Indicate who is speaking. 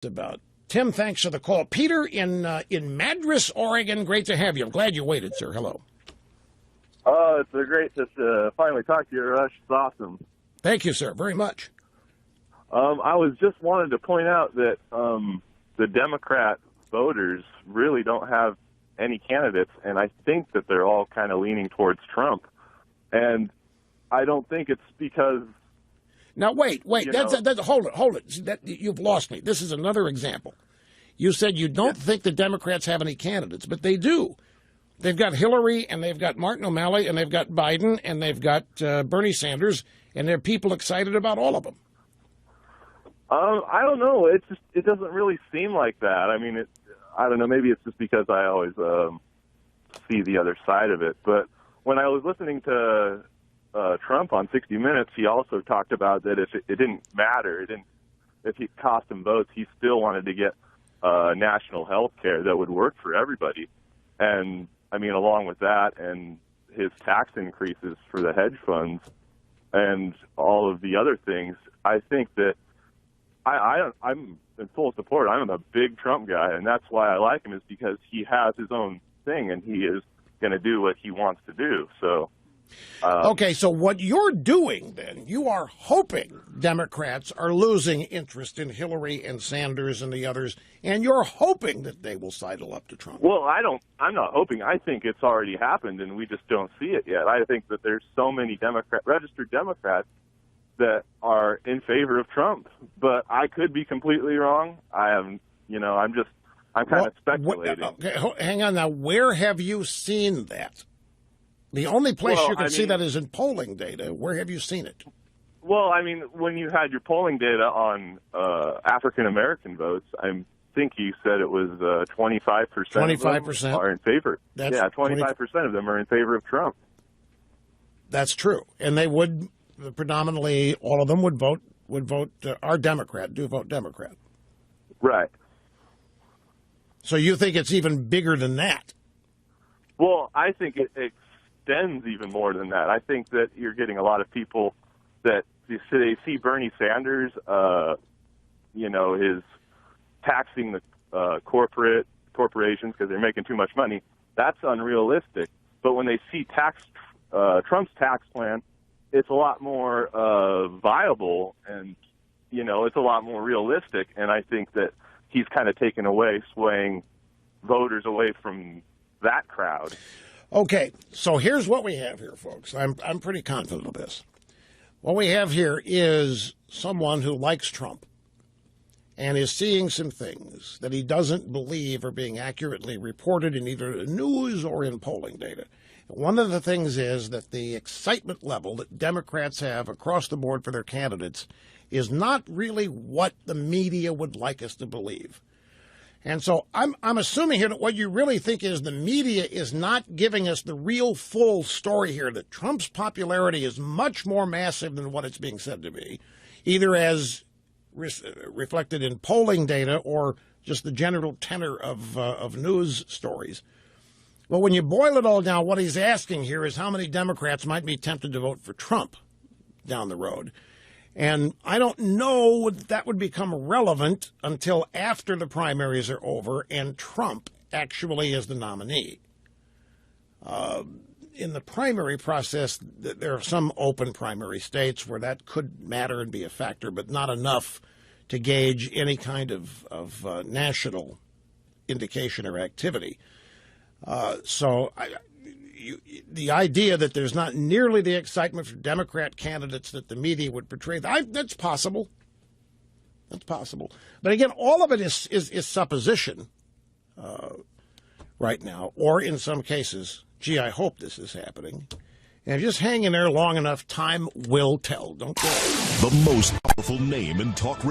Speaker 1: About Tim, thanks for the call. Peter in Madras, Oregon. Great to have you. I'm glad you waited, sir. Hello.
Speaker 2: It's great to finally talk to you, Rush. It's awesome.
Speaker 1: Thank you, sir, very much.
Speaker 2: I was just wanted to point out that the Democrat voters really don't have any candidates, and I think that they're all kind of leaning towards Trump. And I don't think it's because...
Speaker 1: Now, wait. Hold it. You've lost me. This is another example. You said you don't think the Democrats have any candidates, but they do. They've got Hillary, and they've got Martin O'Malley, and they've got Biden, and they've got Bernie Sanders, and there are people excited about all of them.
Speaker 2: I don't know. It doesn't really seem like that. I mean, I don't know. Maybe it's just because I always see the other side of it. But when I was listening to Trump on 60 Minutes, he also talked about that if it didn't matter, if it cost him votes, he still wanted to get national health care that would work for everybody. And, I mean, along with that and his tax increases for the hedge funds and all of the other things, I think that I'm in full support. I'm a big Trump guy, and that's why I like him, is because he has his own thing, and he is going to do what he wants to do. So,
Speaker 1: okay, so what you're doing then, you are hoping Democrats are losing interest in Hillary and Sanders and the others, and you're hoping that they will sidle up to Trump.
Speaker 2: Well, I'm not hoping. I think it's already happened, and we just don't see it yet. I think that there's so many registered Democrats that are in favor of Trump, but I could be completely wrong. I'm kind of speculating.
Speaker 1: Okay, hang on now. Where have you seen that? The only place you can see that is in polling data. Where have you seen it?
Speaker 2: Well, I mean, when you had your polling data on African-American votes, I think you said it was 25%.
Speaker 1: 25%
Speaker 2: are in favor. 25% of them are in favor of Trump.
Speaker 1: That's true. And they would, predominantly, all of them would vote, are Democrat, do vote Democrat.
Speaker 2: Right.
Speaker 1: So you think it's even bigger than that?
Speaker 2: Well, I think it extends even more than that. I think that you're getting a lot of people that they see Bernie Sanders, his taxing the corporations because they're making too much money. That's unrealistic. But when they see Trump's tax plan, it's a lot more viable, and it's a lot more realistic. And I think that he's kind of swaying voters away from that crowd.
Speaker 1: Okay, so here's what we have here, folks. I'm pretty confident of this. What we have here is someone who likes Trump and is seeing some things that he doesn't believe are being accurately reported in either the news or in polling data. One of the things is that the excitement level that Democrats have across the board for their candidates is not really what the media would like us to believe. And so I'm assuming here that what you really think is the media is not giving us the real full story here, that Trump's popularity is much more massive than what it's being said to be, either as reflected in polling data or just the general tenor of news stories. Well, when you boil it all down, what he's asking here is how many Democrats might be tempted to vote for Trump down the road. And I don't know that would become relevant until after the primaries are over and Trump actually is the nominee. In the primary process, there are some open primary states where that could matter and be a factor, but not enough to gauge any kind of national indication or activity. The idea that there's not nearly the excitement for Democrat candidates that the media would portray, that's possible. That's possible. But again, all of it is supposition right now, or in some cases, gee, I hope this is happening. And just hang in there long enough, time will tell. Don't go.
Speaker 3: The most powerful name in talk radio.